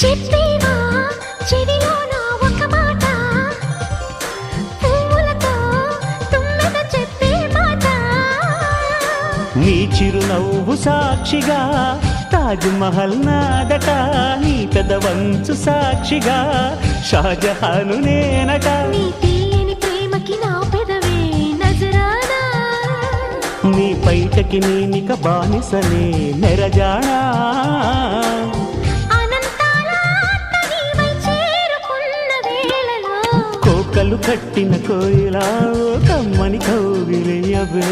చెప్పేవా చెవిలోన ఒక మాట, పువ్వులతో తుమ్మెద చెప్పే మాట. నీ చిరునవ్వు సాక్షిగా తాజ్ మహల్ నాదట, నీ పెదవంచు సాక్షిగా షాజహాను నేనట. నీ తీయని ప్రేమకి నా పెదవే నజరానా, నీ పైటకి నేనిక బానిసనే నెరజాడా. అనంతాల ఆత్మ నీవై చేరుకున్న వేళలో కోకలు కట్టిన కోయిలా కమ్మని కౌగిలియవే.